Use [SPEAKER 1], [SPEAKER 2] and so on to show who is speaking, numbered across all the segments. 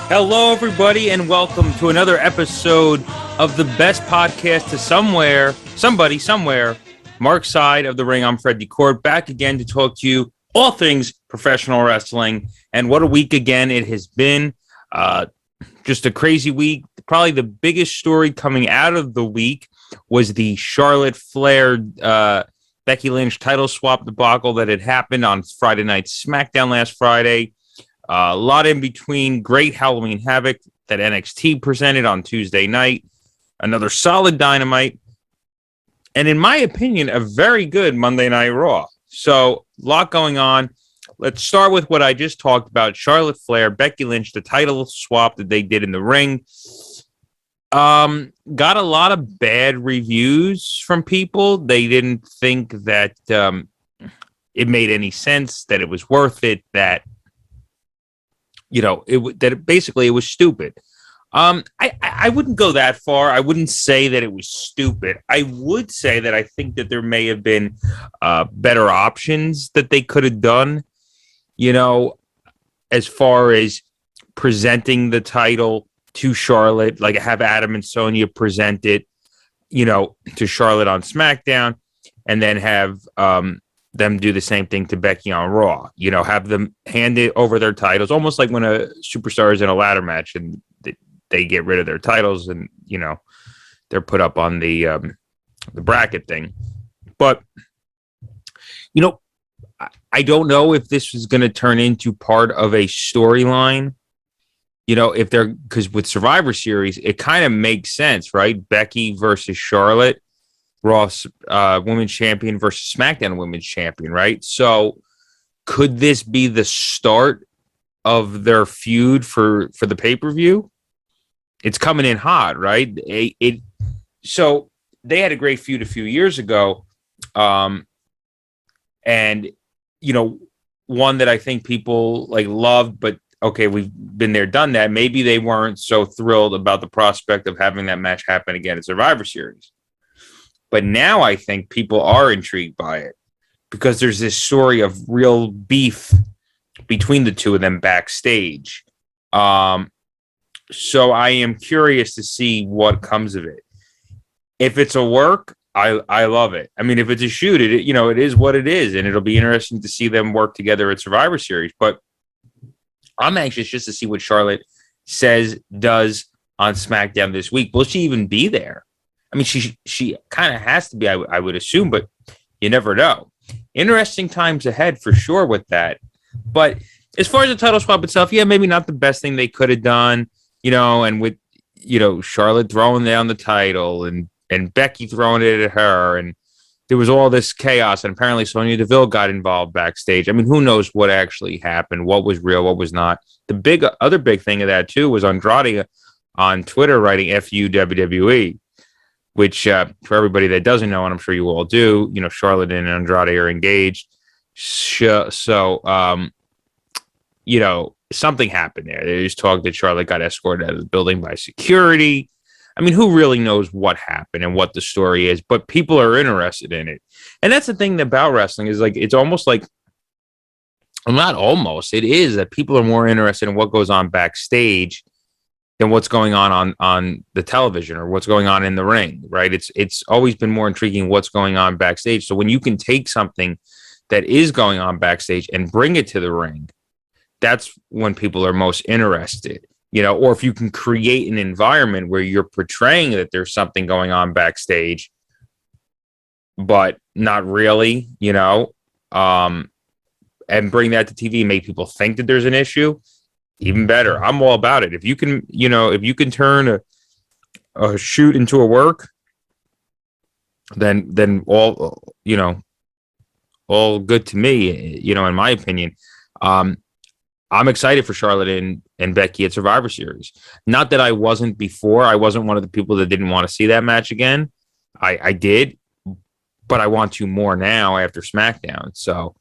[SPEAKER 1] Hello, everybody, and welcome to another episode of the best podcast to somebody, somewhere. Mark's side of the ring. I'm Fred DeCourt, back again to talk to you all things professional wrestling. And what a week again it has been. Just a crazy week. Probably the biggest story coming out of the week was the Charlotte Flair Becky Lynch title swap debacle that had happened on Friday night SmackDown last Friday. A lot in between. Great Halloween Havoc that NXT presented on Tuesday night. Another solid Dynamite. And in my opinion, a very good Monday Night Raw. So, a lot going on. Let's start with what I just talked about. Charlotte Flair, Becky Lynch, the title swap that they did in the ring. Got a lot of bad reviews from people. They didn't think that it made any sense, that it was worth it, that basically it was stupid. I wouldn't go that far. I wouldn't say that it was stupid. I would say that I think that there may have been better options that they could have done, as far as presenting the title to Charlotte, like have Adam and Sonya present it, to Charlotte on SmackDown, and then have them do the same thing to Becky on Raw. Have them hand it over their titles, almost like when a superstar is in a ladder match and they get rid of their titles and they're put up on the bracket thing. But I don't know if this is going to turn into part of a storyline. If they're, because with Survivor Series, it kind of makes sense, right? Becky versus Charlotte, Raw Women's Champion versus SmackDown Women's Champion, right? So could this be the start of their feud for the pay-per-view? It's coming in hot, right? So they had a great feud a few years ago. And, one that I think people loved, but okay, we've been there, done that. Maybe they weren't so thrilled about the prospect of having that match happen again at Survivor Series. But now I think people are intrigued by it because there's this story of real beef between the two of them backstage. So I am curious to see what comes of it. If it's a work, I love it. I mean, if it's a shoot, it is what it is, and it'll be interesting to see them work together at Survivor Series. But I'm anxious just to see what Charlotte does on SmackDown this week. Will she even be there? I mean, she kind of has to be, I would assume, but you never know. Interesting times ahead for sure with that. But as far as the title swap itself, yeah, maybe not the best thing they could have done, and with, Charlotte throwing down the title and Becky throwing it at her, and there was all this chaos, and apparently Sonya Deville got involved backstage. I mean, who knows what actually happened, what was real, what was not. The other big thing of that, too, was Andrade on Twitter writing "F-U WWE," which for everybody that doesn't know, and I'm sure you all do, Charlotte and Andrade are engaged. So, something happened there. There's talk that Charlotte got escorted out of the building by security. I mean, who really knows what happened and what the story is, but people are interested in it. And that's the thing about wrestling is it's almost like, well, not almost, it is that people are more interested in what goes on backstage than what's going on the television or what's going on in the ring, right? It's always been more intriguing what's going on backstage. So when you can take something that is going on backstage and bring it to the ring, that's when people are most interested. Or if you can create an environment where you're portraying that there's something going on backstage, but not really, and bring that to TV, make people think that there's an issue, even better. I'm all about it. If you can turn a shoot into a work, then all good to me, in my opinion. I'm excited for Charlotte and Becky at Survivor Series. Not that I wasn't before. I wasn't one of the people that didn't want to see that match again. I did, but I want to more now after SmackDown. So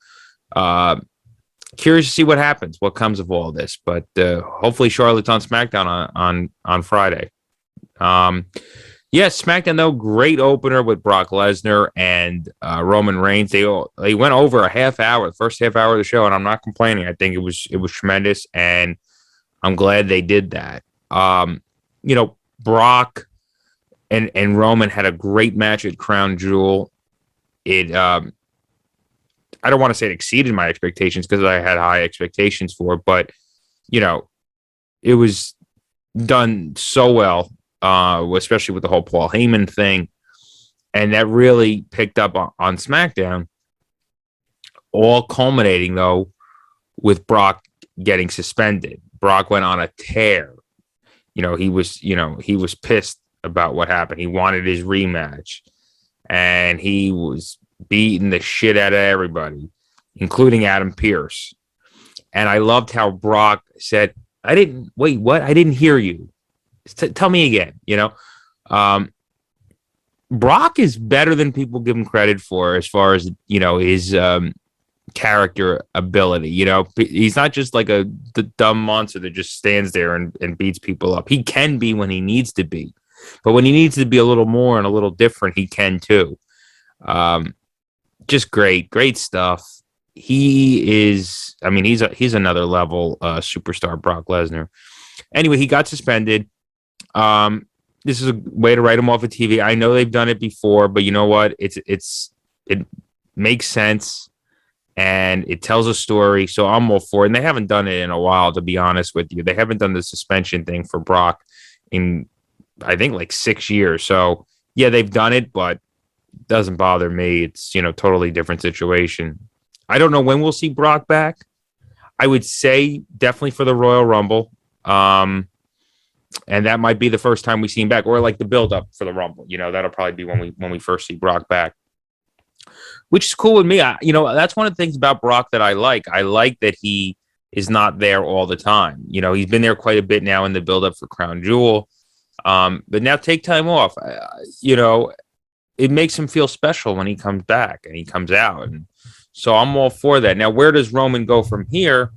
[SPEAKER 1] curious to see what happens, what comes of all this. But hopefully Charlotte's on SmackDown on Friday. Yes, SmackDown, though, great opener with Brock Lesnar and Roman Reigns. They went over a half hour, the first half hour of the show, and I'm not complaining. I think it was tremendous, and I'm glad they did that. Brock and Roman had a great match at Crown Jewel. It I don't want to say it exceeded my expectations because I had high expectations for it, but it was done so well, especially with the whole Paul Heyman thing, and that really picked up on SmackDown. All culminating though with Brock getting suspended. Brock went on a tear. He was pissed about what happened. He wanted his rematch, and he was beating the shit out of everybody, including Adam Pearce. And I loved how Brock said, I didn't hear you. Tell me again. Brock is better than people give him credit for as far as, his character ability. He's not just like the dumb monster that just stands there and beats people up. He can be when he needs to be. But when he needs to be a little more and a little different, he can too. Just great stuff. He is, he's another level superstar, Brock Lesnar. Anyway, he got suspended. This is a way to write him off of TV. I know they've done it before, but you know what? It makes sense and it tells a story. So I'm all for it. And they haven't done it in a while, to be honest with you. They haven't done the suspension thing for Brock in, I think, like 6 years. So yeah, they've done it, but it doesn't bother me. It's, totally different situation. I don't know when we'll see Brock back. I would say definitely for the Royal Rumble. And that might be the first time we see him back, or like the build up for the Rumble. That'll probably be when we first see Brock back, which is cool with me. That's one of the things about Brock that I like. I like that he is not there all the time. He's been there quite a bit now in the build up for Crown Jewel. But now take time off. It makes him feel special when he comes back and he comes out. And so I'm all for that. Now, where does Roman go from here?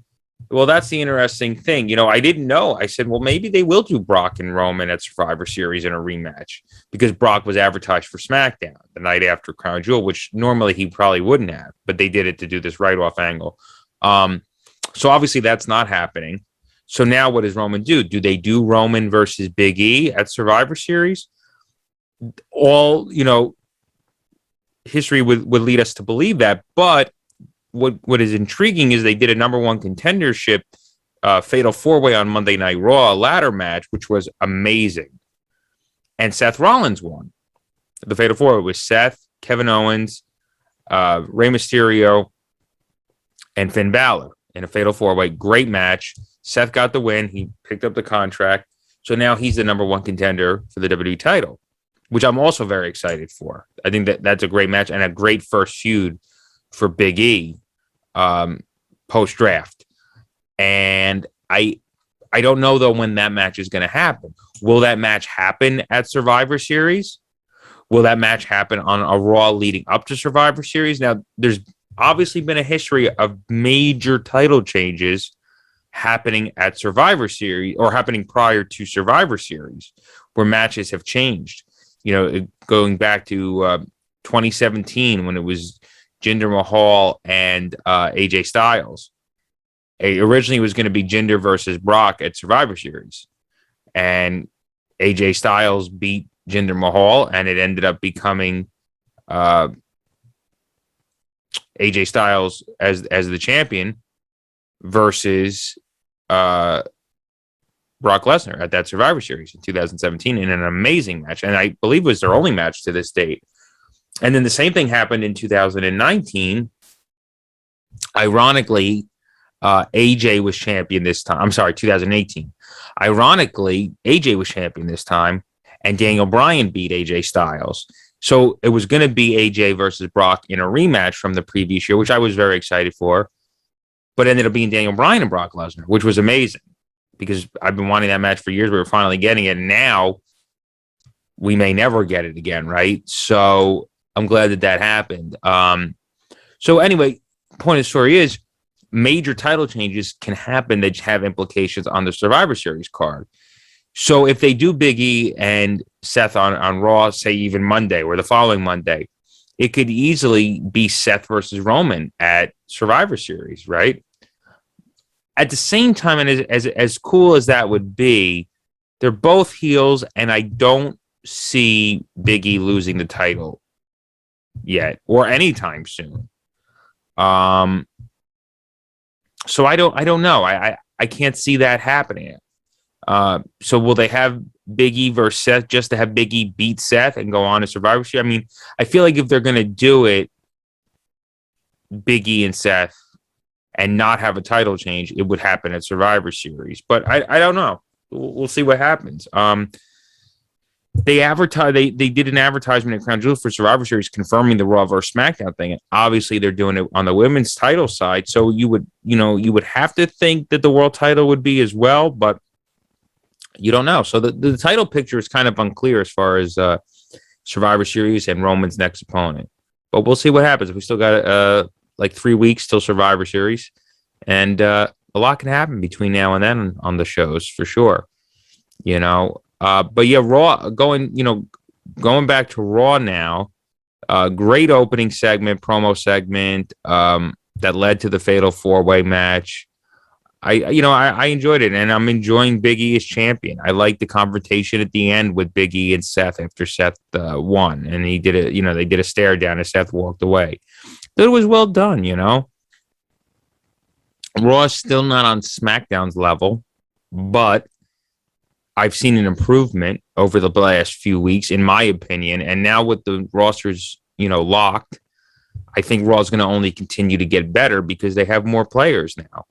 [SPEAKER 1] Well, that's the interesting thing. I didn't know. I said, well, maybe they will do Brock and Roman at Survivor Series in a rematch because Brock was advertised for SmackDown the night after Crown Jewel, which normally he probably wouldn't have, but they did it to do this write-off angle. So obviously that's not happening. So now what does Roman do? Do they do Roman versus Big E at Survivor Series? All, history would lead us to believe that, but what is intriguing is they did a number one contendership fatal four-way on Monday Night Raw, a ladder match, which was amazing. And Seth Rollins won the fatal four. It was Seth, Kevin Owens, Rey Mysterio, and Finn Balor in a fatal four-way. Great match. Seth got the win. He picked up the contract. So now he's the number one contender for the WWE title, which I'm also very excited for. I think that's a great match and a great first feud for Big E post-draft. And I don't know, though, when that match is going to happen. Will that match happen at Survivor Series? Will that match happen on a Raw leading up to Survivor Series? Now, there's obviously been a history of major title changes happening at Survivor Series or happening prior to Survivor Series where matches have changed. Going back to 2017 when it was Jinder Mahal and AJ Styles. Originally, it was going to be Jinder versus Brock at Survivor Series. And AJ Styles beat Jinder Mahal, and it ended up becoming AJ Styles as the champion versus Brock Lesnar at that Survivor Series in 2017 in an amazing match. And I believe it was their only match to this date. And then the same thing happened in 2019. Ironically, AJ was champion this time. I'm sorry, 2018. Ironically, AJ was champion this time, and Daniel Bryan beat AJ Styles. So it was going to be AJ versus Brock in a rematch from the previous year, which I was very excited for. But ended up being Daniel Bryan and Brock Lesnar, which was amazing because I've been wanting that match for years. We were finally getting it. And now we may never get it again, right? So I'm glad that happened. So anyway, point of the story is major title changes can happen that have implications on the Survivor Series card. So if they do Big E and Seth on Raw, say even Monday or the following Monday, it could easily be Seth versus Roman at Survivor Series, right? at the same time, and as cool as that would be, they're both heels, and I don't see Big E losing the title yet or anytime soon. So I don't know. I can't see that happening. So will they have Big E versus Seth just to have Big E beat Seth and go on to Survivor Series? I mean, I feel like if they're going to do it, Big E and Seth, and not have a title change, it would happen at Survivor Series. But I don't know. We'll see what happens. They did an advertisement at Crown Jewel for Survivor Series confirming the Raw versus SmackDown thing. And obviously they're doing it on the women's title side. So you would have to think that the world title would be as well, but you don't know. So the title picture is kind of unclear as far as Survivor Series and Roman's next opponent. But we'll see what happens. We still got like 3 weeks till Survivor Series, and a lot can happen between now and then on the shows for sure. But yeah, Raw going back to Raw now. Great opening segment, promo segment that led to the Fatal 4-Way match. I enjoyed it, and I'm enjoying Big E as champion. I like the confrontation at the end with Big E and Seth after Seth won, and he did it. They did a stare down as Seth walked away. It was well done. Raw is still not on SmackDown's level, but I've seen an improvement over the last few weeks, in my opinion. And now with the rosters, locked, I think Raw is going to only continue to get better because they have more players now.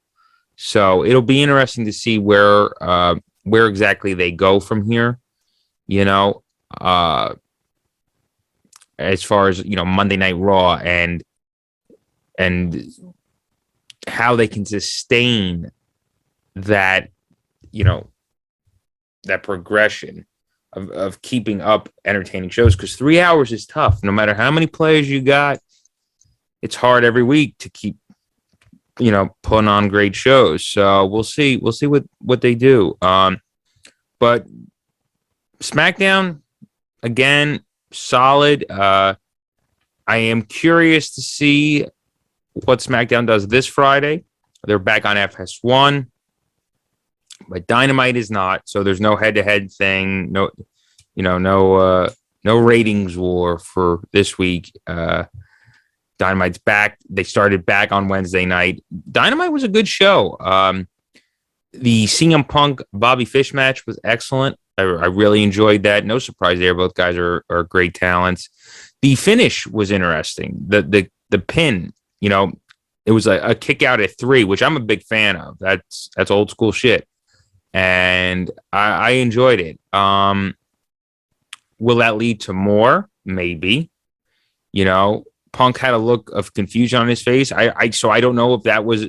[SPEAKER 1] So it'll be interesting to see where exactly they go from here. As far as Monday Night Raw and how they can sustain that, that progression of keeping up entertaining shows, because 3 hours is tough. No matter how many players you got, it's hard every week to keep putting on great shows. So we'll see what they do. But SmackDown, again, solid. I am curious to see what SmackDown does this Friday. They're back on FS1, but Dynamite is not. So there's no head-to-head thing. No ratings war for this week. Dynamite's back. They started back on Wednesday night. Dynamite was a good show. The CM Punk Bobby Fish match was excellent. I really enjoyed that. No surprise there. Both guys are great talents. The finish was interesting. The pin, it was a kick out at 3, which I'm a big fan of. That's old school shit. And I enjoyed it. Will that lead to more? Maybe. Punk had a look of confusion on his face. So I don't know if that was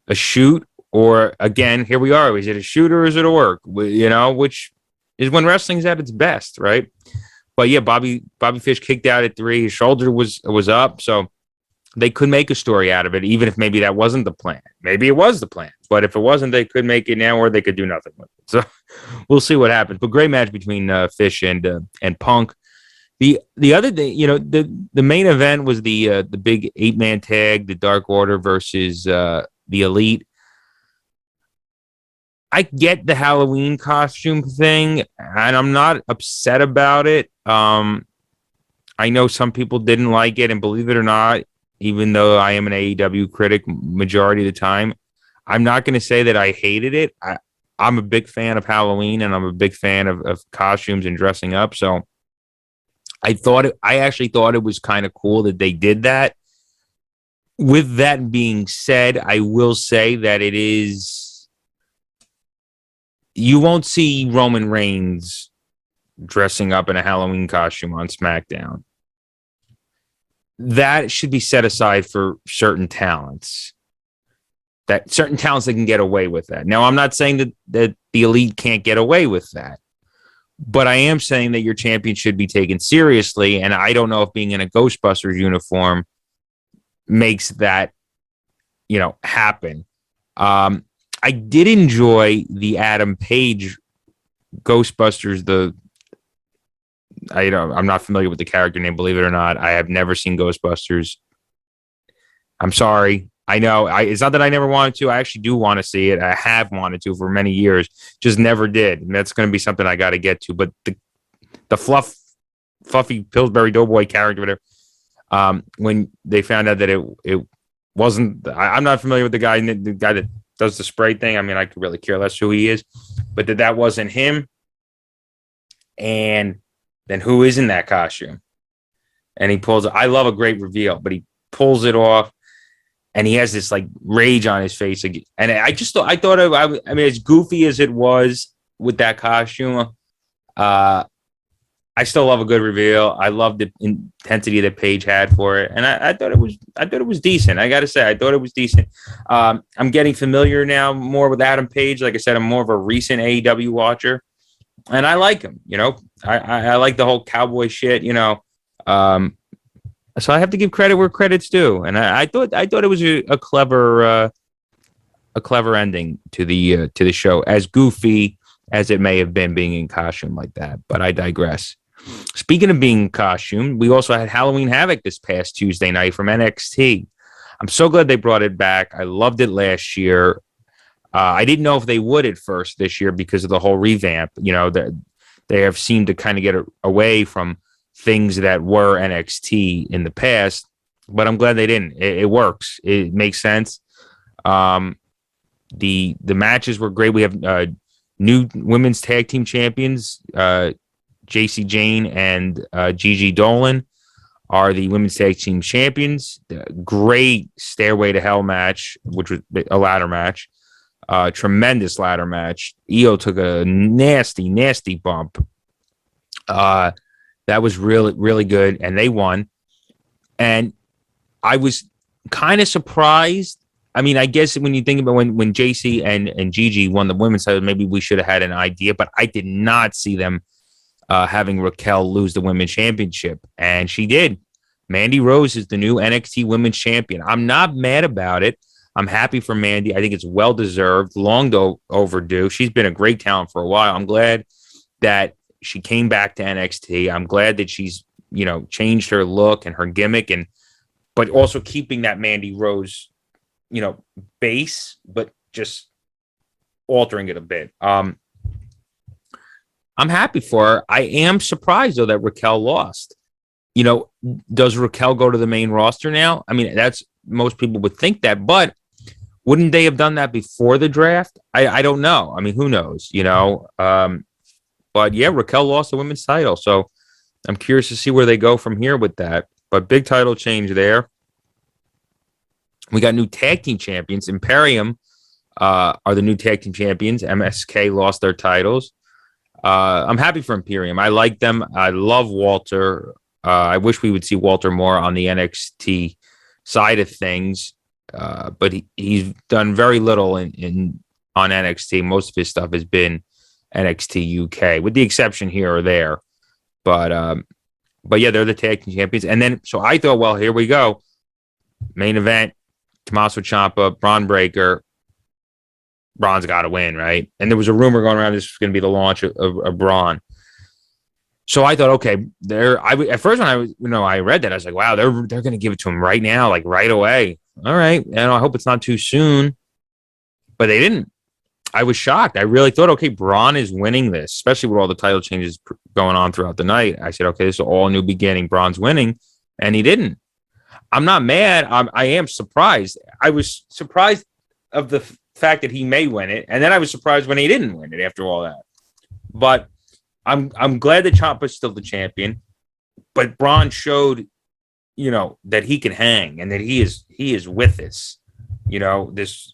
[SPEAKER 1] a shoot or, again, here we are. Is it a shoot or is it a work? Which is when wrestling's at its best, right? But yeah, Bobby Fish kicked out at 3. His shoulder was up, so they could make a story out of it, even if maybe that wasn't the plan. Maybe it was the plan, but if it wasn't, they could make it now, or they could do nothing with it. So we'll see what happens. But great match between Fish and Punk. The other thing, the main event was the big 8-man tag, the Dark Order versus the Elite. I get the Halloween costume thing, and I'm not upset about it. I know some people didn't like it, and believe it or not, even though I am an AEW critic majority of the time, I'm not going to say that I hated it. I'm a big fan of Halloween, and I'm a big fan of costumes and dressing up. So I actually thought it was kind of cool that they did that. With that being said, I will say that you won't see Roman Reigns dressing up in a Halloween costume on SmackDown. That should be set aside for certain talents. That certain talents that can get away with that. Now, I'm not saying that the Elite can't get away with that, but I am saying that your champion should be taken seriously, and I don't know if being in a Ghostbusters uniform makes that, happen. I did enjoy the Adam Page Ghostbusters. I'm not familiar with the character name, believe it or not. I have never seen Ghostbusters. I'm sorry. I know. It's not that I never wanted to. I actually do want to see it. I have wanted to for many years, just never did. And that's going to be something I got to get to. But the fluffy Pillsbury Doughboy character, whatever, when they found out that it wasn't, I'm not familiar with the guy that does the spray thing. I mean, I could really care less who he is, but that wasn't him. And then who is in that costume? And he pulls it. I love a great reveal, but he pulls it off, and he has this like rage on his face. And I mean, as goofy as it was with that costume, I still love a good reveal. I love the intensity that Paige had for it, and I thought it was decent. I got to say, I thought it was decent. I'm getting familiar now more with Adam Page. Like I said, I'm more of a recent AEW watcher, and I like him. You know, I like the whole cowboy shit. You know, so I have to give credit where credit's due, and I thought it was a clever ending to the show, as goofy as it may have been being in costume like that. But I digress. Speaking of being in costume, we also had Halloween Havoc this past Tuesday night from NXT. I'm so glad they brought it back. I loved it last year. I didn't know if they would at first this year because of the whole revamp. You know, they have seemed to kind of get away from things that were NXT in the past, but I'm glad they didn't. It works. It makes sense. The matches were great. We have new women's tag team champions. JC Jane and Gigi Dolan are the women's tag team champions. Great Stairway to Hell match, which was a ladder match. Tremendous ladder match. Io took a nasty bump. That was really, really good, and they won. And I was kind of surprised. I mean, I guess when you think about when JC and Gigi won the women's title, maybe we should have had an idea, but I did not see them having Raquel lose the women's championship, and she did. Mandy Rose is the new NXT women's champion. I'm not mad about it. I'm happy for Mandy. I think it's well deserved, long overdue. She's been a great talent for a while. I'm glad that she came back to NXT. I'm glad that she's, you know, changed her look and her gimmick, but also keeping that Mandy Rose, you know, base, but just altering it a bit. I'm happy for her. I am surprised, though, that Raquel lost. You know, does Raquel go to the main roster now? I mean, most people would think that, but wouldn't they have done that before the draft? I don't know. I mean, who knows, you know? But yeah, Raquel lost the women's title. So I'm curious to see where they go from here with that. But big title change there. We got new tag team champions. Imperium are the new tag team champions. MSK lost their titles. I'm happy for Imperium. I like them. I love Walter. I wish we would see Walter more on the NXT side of things, but he's done very little on NXT. Most of his stuff has been NXT UK, with the exception here or there. But yeah, they're the tag team champions. And then, so I thought, well, here we go. Main event, Tommaso Ciampa, Braun Breaker. Braun's got to win, right? And there was a rumor going around this was going to be the launch of Braun. So I thought, okay, at first when I read that, I was like, wow, they're going to give it to him right now, like right away. All right, and I hope it's not too soon. But they didn't. I was shocked. I really thought, okay, Braun is winning this, especially with all the title changes going on throughout the night. I said, okay, this is all new beginning. Braun's winning, and he didn't. I'm not mad. I am surprised. I was surprised of the fact that he may win it, and then I was surprised when he didn't win it after all that. But I'm glad that Ciampa's still the champion. But Braun showed, you know, that he can hang and that he is with this. You know, this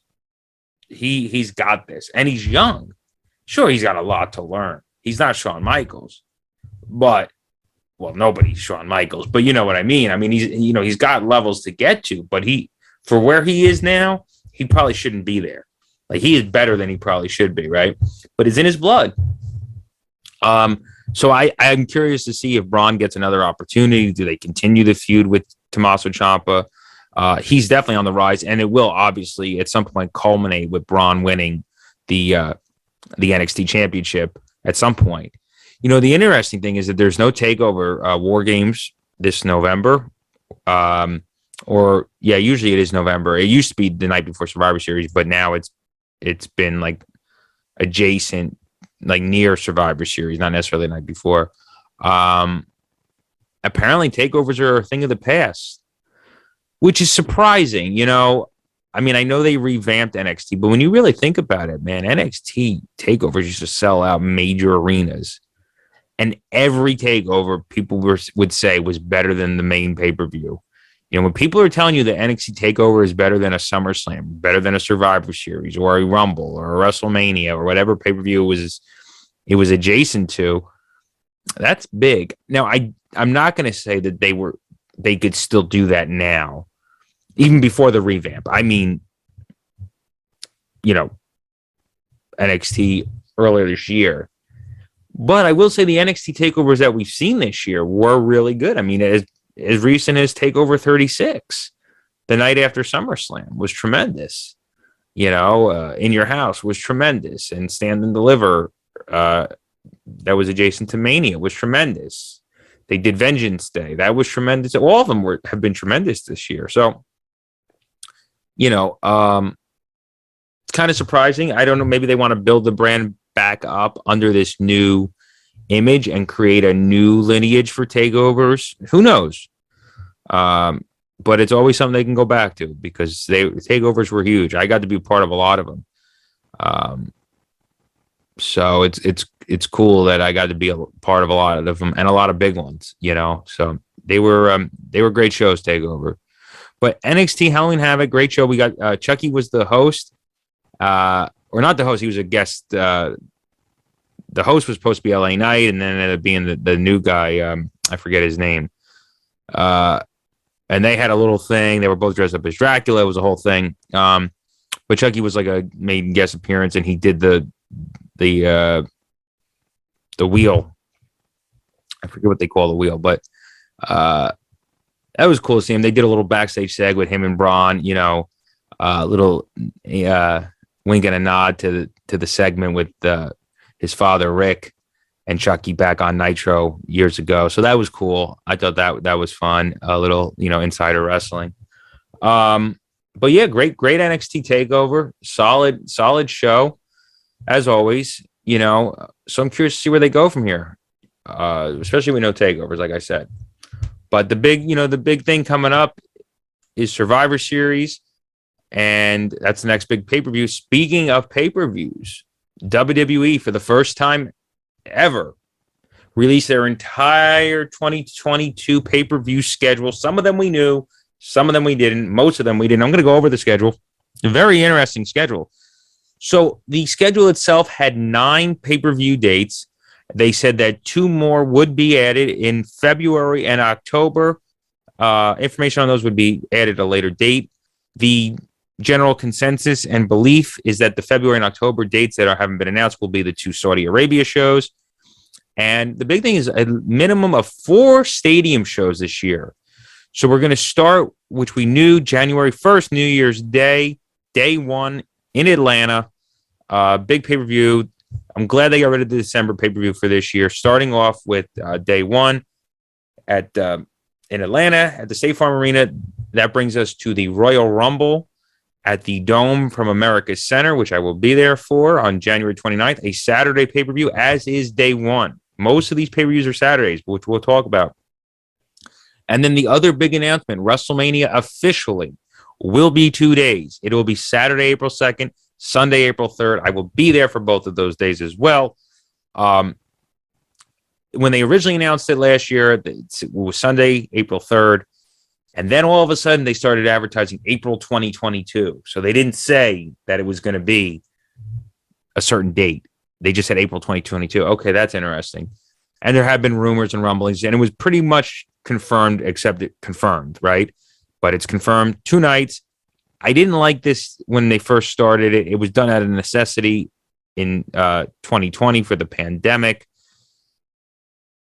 [SPEAKER 1] he's got this, and he's young. Sure, he's got a lot to learn. He's not Shawn Michaels, but well, nobody's Shawn Michaels, but you know what I mean. I mean, he's got levels to get to, but for where he is now, he probably shouldn't be there. Like, he is better than he probably should be, right? But it's in his blood. So I'm curious to see if Braun gets another opportunity. Do they continue the feud with Tommaso Ciampa? He's definitely on the rise, and it will obviously at some point culminate with Braun winning the NXT Championship at some point. You know, the interesting thing is that there's no TakeOver War Games this November. or yeah, usually it is November. It used to be the night before Survivor Series, but now it's been like adjacent, like near Survivor Series, not necessarily the night before. Um, Apparently takeovers are a thing of the past, which is surprising. I mean, I know they revamped NXT, but when you really think about it, man, NXT takeovers used to sell out major arenas, and every takeover people would say was better than the main pay-per-view. When people are telling you that NXT takeover is better than a SummerSlam, better than a Survivor Series or a Rumble or a WrestleMania or whatever pay-per-view it was adjacent to, that's big. Now, I'm not going to say that they could still do that now, even before the revamp. I mean, NXT earlier this year. But I will say the NXT takeovers that we've seen this year were really good. I mean, as recent as Takeover 36, the night after SummerSlam, was tremendous. In Your House was tremendous, and Stand and Deliver, that was adjacent to Mania, was tremendous. They did Vengeance Day, that was tremendous. All of them have been tremendous this year. So, it's kind of surprising. I don't know. Maybe they want to build the brand back up under this new image and create a new lineage for takeovers. Who knows? But it's always something they can go back to, because takeovers were huge. I got to be part of a lot of them. So it's cool that I got to be a part of a lot of them, and a lot of big ones, So they were great shows, takeover. But NXT Halloween Havoc, great show. We got Chucky was the host, or not the host. He was a guest. The host was supposed to be LA Knight, and then ended up being the new guy. I forget his name. And they had a little thing. They were both dressed up as Dracula. It was a whole thing. But Chucky was like a main guest appearance, and he did the wheel. I forget what they call the wheel, but that was cool to see him. They did a little backstage seg with him and Braun. Little wink and a nod to the segment with his father Rick and Chucky back on Nitro years ago. So that was cool. I thought that was fun. A little, insider wrestling. But yeah, great NXT takeover. Solid show as always, so I'm curious to see where they go from here. Especially with no takeovers, like I said. But the big thing coming up is Survivor Series, and that's the next big pay-per-view. Speaking of pay-per-views, WWE, for the first time ever, released their entire 2022 pay-per-view schedule. Some of them we knew, some of them we didn't, most of them we didn't. I'm going to go over the schedule. A very interesting schedule. So the schedule itself had 9 pay-per-view dates. They said that 2 more would be added in February and October. Information on those would be added at a later date. The general consensus and belief is that the February and October dates that haven't been announced will be the 2 Saudi Arabia shows. And the big thing is a minimum of 4 stadium shows this year. So we're going to start, which we knew, January 1st, New Year's Day, day 1 in Atlanta. Big pay-per-view. I'm glad they got rid of the December pay-per-view for this year, starting off with day 1 in Atlanta at the State Farm Arena. That brings us to the Royal Rumble at the Dome from America's Center, which I will be there for on January 29th, a Saturday pay-per-view, as is day 1. Most of these pay-per-views are Saturdays, which we'll talk about. And then the other big announcement, WrestleMania officially will be 2 days. It will be Saturday, April 2nd, Sunday, April 3rd. I will be there for both of those days as well. When they originally announced it last year, it was Sunday, April 3rd. And then all of a sudden, they started advertising April 2022. So they didn't say that it was going to be a certain date. They just said April 2022. Okay, that's interesting. And there have been rumors and rumblings, and it was pretty much confirmed, except it confirmed, right? But it's confirmed 2 nights. I didn't like this when they first started it. It was done out of necessity in 2020 for the pandemic.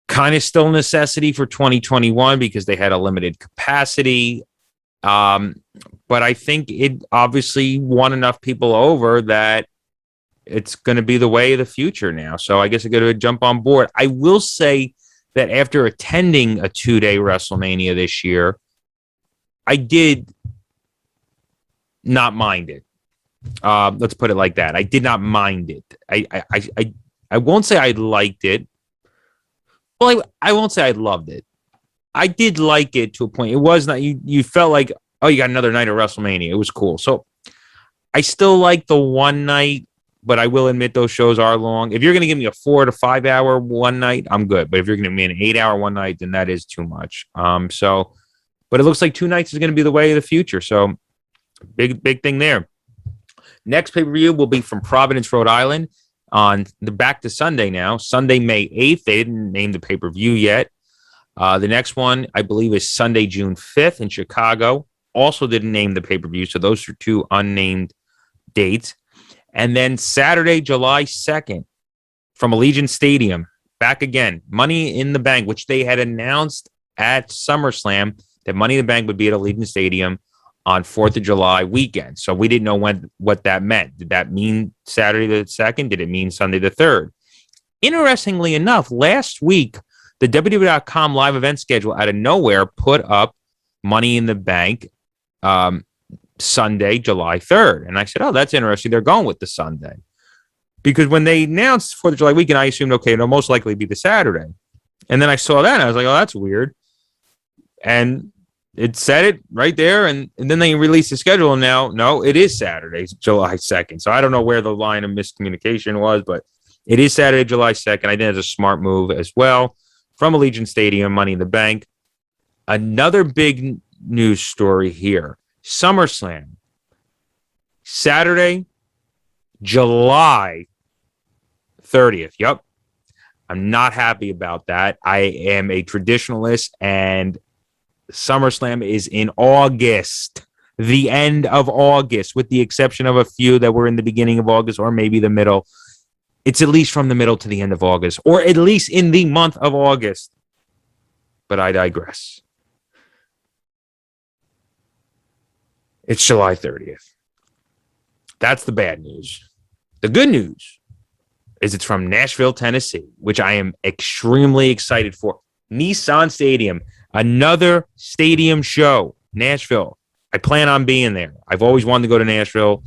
[SPEAKER 1] Kind of still necessity for 2021 because they had a limited capacity. But I think it obviously won enough people over that it's going to be the way of the future now. So I guess I got to jump on board. I will say that after attending a 2-day WrestleMania this year, I did not mind it. Let's put it like that. I did not mind it. I won't say I liked it. Well, I won't say I loved it. I did like it to a point. It was not you felt like, oh, you got another night of WrestleMania. It was cool. So I still like the one night, but I will admit those shows are long. If you're going to give me a 4 to 5 hour one night, I'm good. But if you're going to give me an 8 hour one night, then that is too much. But it looks like 2 nights is going to be the way of the future. So big thing there. Next pay-per-view will be from Providence, Rhode Island on the back to Sunday now. Sunday, May 8th. They didn't name the pay-per-view yet. The next one, I believe, is Sunday, June 5th in Chicago. Also didn't name the pay-per-view. So those are 2 unnamed dates. And then Saturday, July 2nd from Allegiant Stadium. Back again. Money in the Bank, which they had announced at SummerSlam that Money in the Bank would be at Allegiant Stadium on 4th of July weekend. So we didn't know what that meant. Did that mean Saturday the 2nd? Did it mean Sunday the 3rd? Interestingly enough, last week, the WWE.com live event schedule out of nowhere put up Money in the Bank Sunday, July 3rd. And I said, oh, that's interesting. They're going with the Sunday. Because when they announced 4th of July weekend, I assumed, okay, it'll most likely be the Saturday. And then I saw that and I was like, oh, that's weird. And it said it right there, and then they released the schedule, and now, no, it is Saturday, July 2nd. So I don't know where the line of miscommunication was, but it is Saturday, July 2nd. I think it's a smart move as well from Allegiant Stadium, Money in the Bank. Another big news story here. SummerSlam. Saturday, July 30th. Yep. I'm not happy about that. I am a traditionalist, and SummerSlam is in August, the end of August, with the exception of a few that were in the beginning of August or maybe the middle. It's at least from the middle to the end of August, or at least in the month of August. But I digress. It's July 30th. That's the bad news. The good news is it's from Nashville, Tennessee, which I am extremely excited for. Nissan Stadium. Another stadium show, Nashville. I plan on being there. I've always wanted to go to Nashville.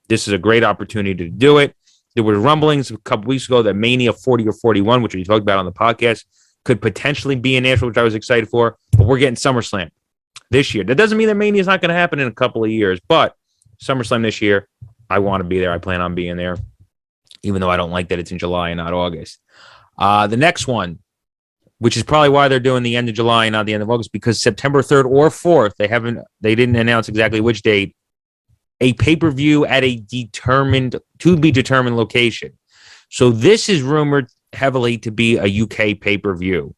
[SPEAKER 1] This is a great opportunity to do it. There were rumblings a couple weeks ago that Mania 40 or 41, which we talked about on the podcast, could potentially be in Nashville, which I was excited for. But we're getting SummerSlam this year. That doesn't mean that Mania is not going to happen in a couple of years, but SummerSlam this year, I want to be there. I plan on being there, even though I don't like that it's in July and not August. The next one, which is probably why they're doing the end of July and not the end of August, because September 3rd or 4th, they didn't announce exactly which date, a pay-per-view at a to be determined location. So this is rumored heavily to be a UK pay-per-view.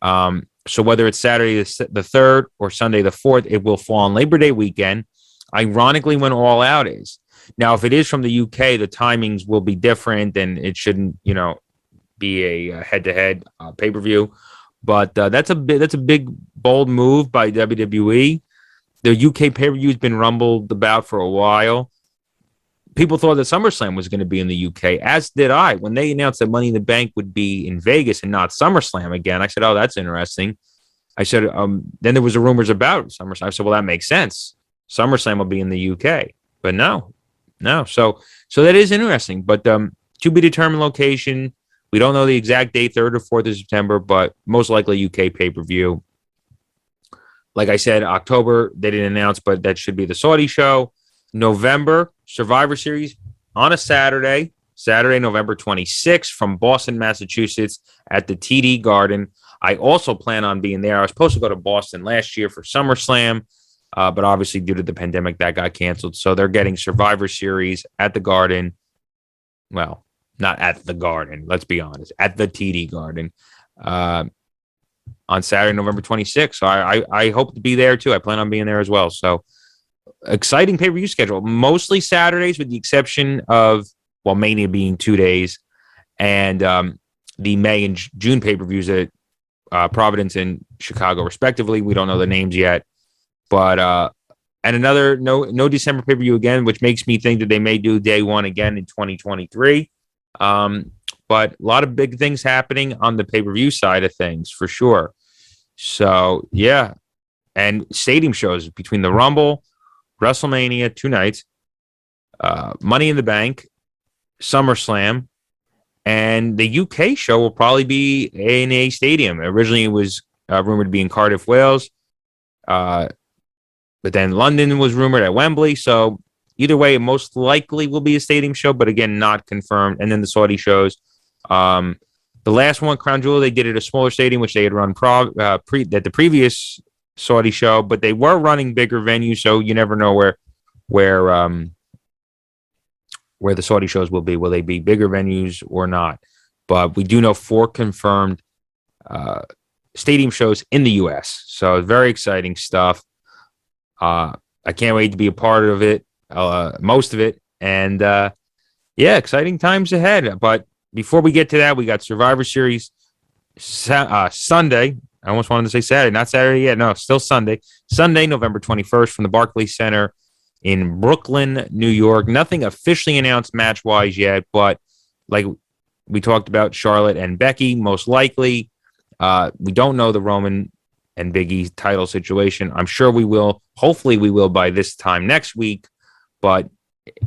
[SPEAKER 1] So whether it's Saturday the 3rd or Sunday the 4th, it will fall on Labor Day weekend, ironically when All Out is. Now, if it is from the UK, the timings will be different, and it shouldn't, be a head-to-head pay-per-view, but that's a big bold move by WWE. The UK pay-per-view has been rumbled about for a while. People thought that SummerSlam was going to be in the UK, as did I. When they announced that Money in the Bank would be in Vegas and not SummerSlam again, I said, oh, that's interesting. I said, then there was rumors about SummerSlam. I said, well, that makes sense. SummerSlam will be in the UK, but no. So that is interesting, but to be determined location. We don't know the exact date, 3rd or 4th of September, but most likely UK pay-per-view. Like I said, October, they didn't announce, but that should be the Saudi show. November, Survivor Series on a Saturday, November 26th from Boston, Massachusetts at the TD Garden. I also plan on being there. I was supposed to go to Boston last year for SummerSlam, but obviously due to the pandemic, that got canceled. So they're getting Survivor Series at the Garden. Well, not at the Garden, let's be honest, at the TD Garden on Saturday, November 26th. So I hope to be there too. I plan on being there as well. So exciting pay-per-view schedule. Mostly Saturdays with the exception of, Mania being 2 days and the May and June pay-per-views at Providence and Chicago respectively. We don't know the names yet. But and another no December pay-per-view again, which makes me think that they may do day one again in 2023. But a lot of big things happening on the pay-per-view side of things for sure. So yeah. and stadium shows between the Rumble, WrestleMania, 2 nights, Money in the Bank, SummerSlam, and the UK show will probably be in a stadium. Originally, it was rumored to be in Cardiff, Wales, but then London was rumored at Wembley. So either way, it most likely will be a stadium show, but again, not confirmed. And then the Saudi shows. The last one, Crown Jewel, they did it at a smaller stadium, which they had run at the previous Saudi show, but they were running bigger venues, so you never know where the Saudi shows will be. Will they be bigger venues or not? But we do know 4 confirmed stadium shows in the U.S. So very exciting stuff. I can't wait to be a part of it, most of it. And exciting times ahead. But before we get to that, we got Survivor Series Sunday. I almost wanted to say Saturday, not Saturday yet. No, still Sunday. Sunday, November 21st from the Barclays Center in Brooklyn, New York. Nothing officially announced match-wise yet, but like we talked about, Charlotte and Becky, most likely. We don't know the Roman and Big E title situation. I'm sure we will. Hopefully we will by this time next week. But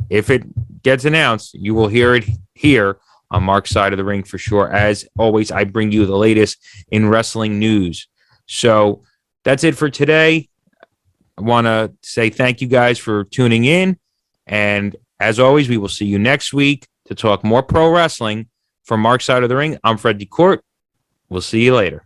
[SPEAKER 1] if it gets announced, you will hear it here on Mark's Side of the Ring for sure. As always, I bring you the latest in wrestling news. So that's it for today. I want to say thank you guys for tuning in. And as always, we will see you next week to talk more pro wrestling. From Mark's Side of the Ring, I'm Fred DeCourt. We'll see you later.